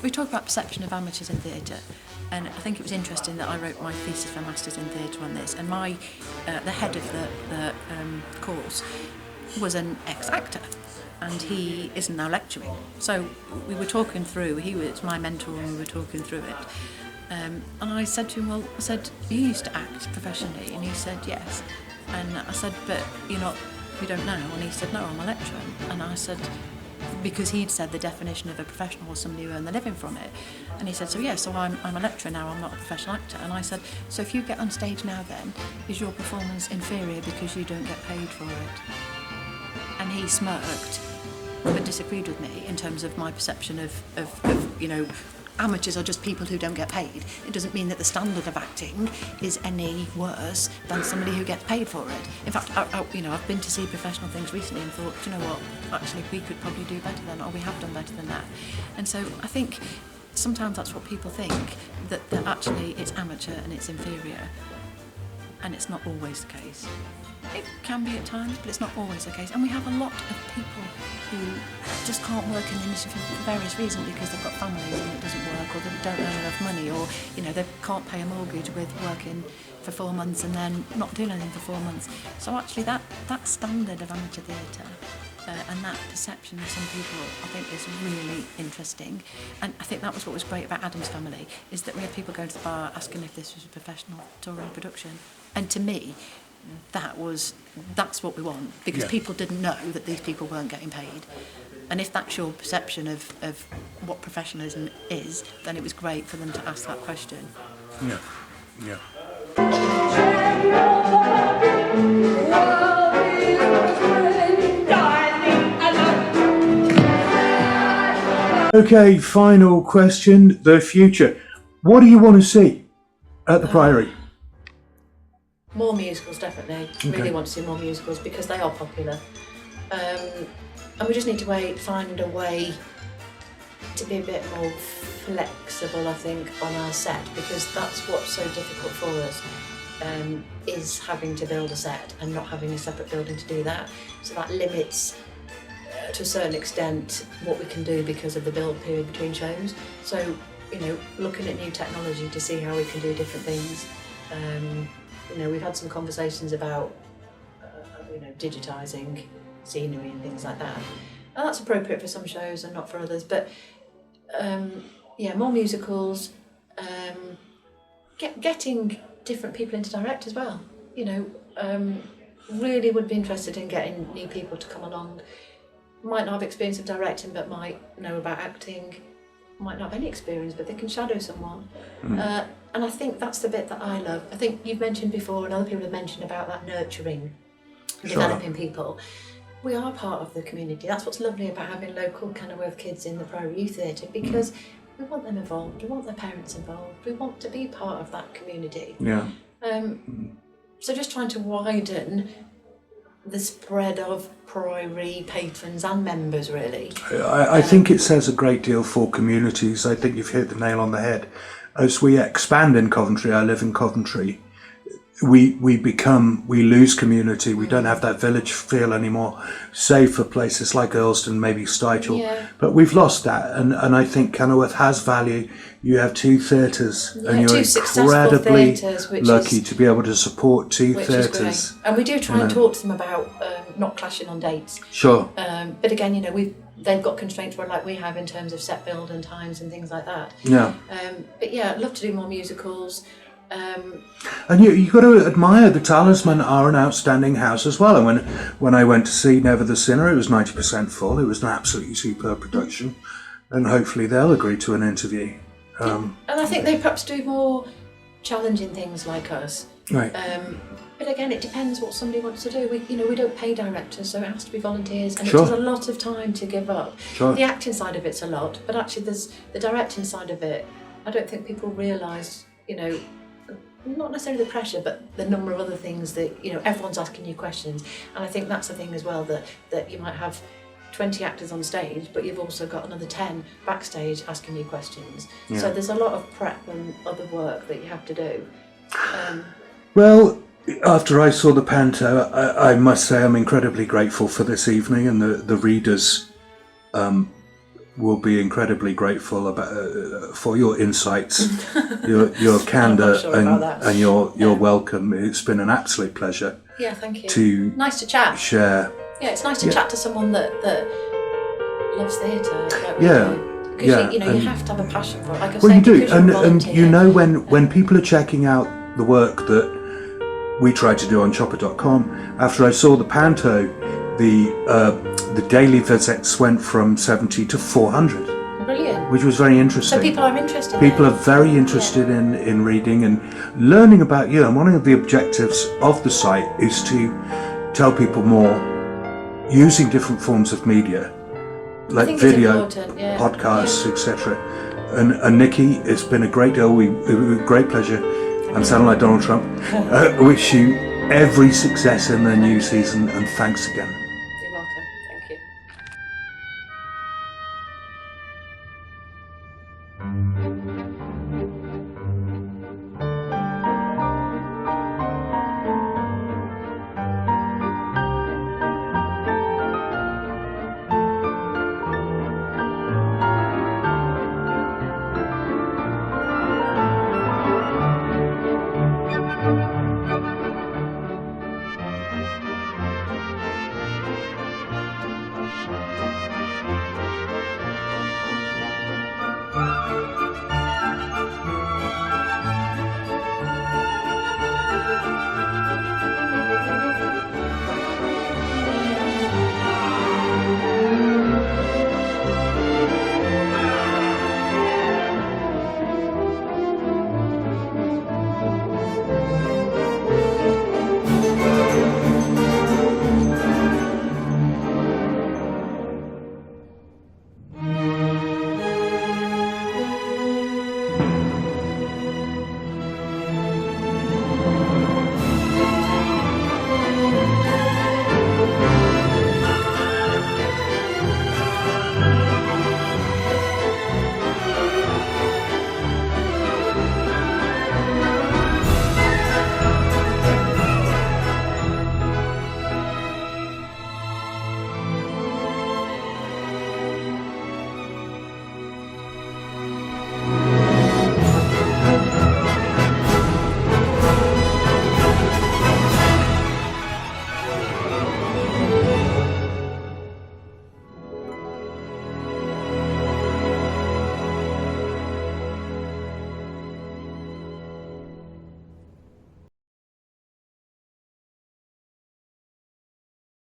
We talk about perception of amateurs in theatre, and I think it was interesting that I wrote my thesis for Masters in Theatre on this, and the head of the course was an ex-actor, and he isn't now lecturing. So we were talking through, he was my mentor and we were talking through it. And I said to him, well, I said, you used to act professionally? And he said, yes. And I said, but you don't know? And he said, no, I'm a lecturer. And I said, because he'd said the definition of a professional was somebody who earned their living from it. And he said, so yeah, so I'm a lecturer now, I'm not a professional actor. And I said, so if you get on stage now then, is your performance inferior because you don't get paid for it? And he smirked, but disagreed with me in terms of my perception of amateurs are just people who don't get paid. It doesn't mean that the standard of acting is any worse than somebody who gets paid for it. In fact, I've been to see professional things recently and thought, you know what, actually we could probably do better than, or we have done better than that. And so I think sometimes that's what people think, that actually it's amateur and it's inferior. And it's not always the case. It can be at times, but it's not always the case. And we have a lot of people who just can't work in the industry for various reasons, because they've got families and it doesn't work, or they don't earn enough money, or they can't pay a mortgage with working for 4 months and then not doing anything for 4 months. So actually that standard of amateur theatre and that perception of some people, I think, is really interesting. And I think that was what was great about Adam's Family, is that we had people going to the bar asking if this was a professional touring production. And to me, that's what we want, because people didn't know that these people weren't getting paid. And if that's your perception of what professionalism is, then it was great for them to ask that question. Yeah. Okay, final question, the future. What do you want to see at the Priory? More musicals, definitely. Okay. Really want to see more musicals because they are popular. And we just need to find a way to be a bit more flexible, I think, on our set, because that's what's so difficult for us, is having to build a set and not having a separate building to do that. So that limits, to a certain extent, what we can do because of the build period between shows. So, looking at new technology to see how we can do different things. We've had some conversations about, digitising scenery and things like that. And that's appropriate for some shows and not for others. But, more musicals, getting different people into direct as well. Really would be interested in getting new people to come along. Might not have experience of directing, but might know about acting. Might not have any experience, but they can shadow someone. And I think that's the bit that I love. I think you've mentioned before, and other people have mentioned about that nurturing, developing people. We are part of the community. That's what's lovely about having local Kenilworth kids in the Priory Theatre, because we want them involved, we want their parents involved, we want to be part of that community. So just trying to widen the spread of Priory patrons and members, really. I think it says a great deal for communities. I think you've hit the nail on the head. As we expand in Coventry, I live in Coventry, we lose community. We don't have that village feel anymore, save for places like Earlston, maybe Stichel. But we've lost that, and I think Kenilworth has value. You have two theatres, and you're incredibly lucky to be able to support two theatres. And we do try and talk to them about not clashing on dates. Sure. But again, they've got constraints like we have in terms of set build and times and things like that. But I'd love to do more musicals. And you've got to admire the Talisman are an outstanding house as well. And when I went to see Never the Sinner, it was 90% full. It was an absolutely superb production, and hopefully they'll agree to an interview. And I think they perhaps do more challenging things like us. Right. But again, it depends what somebody wants to do. We don't pay directors, so it has to be volunteers, and it takes a lot of time to give up. The acting side of it's a lot, but actually there's the directing side of it. I don't think people realise, not necessarily the pressure, but the number of other things that, everyone's asking you questions. And I think that's the thing as well, that you might have 20 actors on stage, but you've also got another 10 backstage asking you questions. So there's a lot of prep and other work that you have to do. Well, after I saw the panto, I must say I'm incredibly grateful for this evening and the readers' will be incredibly grateful about for your insights, your candour, sure about that. and your welcome. It's been an absolute pleasure. Yeah, thank you. To nice to chat. Share. Yeah, it's nice to chat to someone that loves theatre. Yeah. Because you have to have a passion for it. Like I was Well, saying, you do, because you're a and volunteer. when people are checking out the work that we try to do on chopper.com, after I saw the panto, the daily visits went from 70 to 400. Brilliant. Which was very interesting. So people are interested. People are very interested in reading and learning about you. And one of the objectives of the site is to tell people more using different forms of media, like video, podcasts, etc. And Nikki, it's been a great deal. Great pleasure. I'm sounding like Donald Trump. Wish you every success in the new season, and thanks again. You're welcome. Thank you.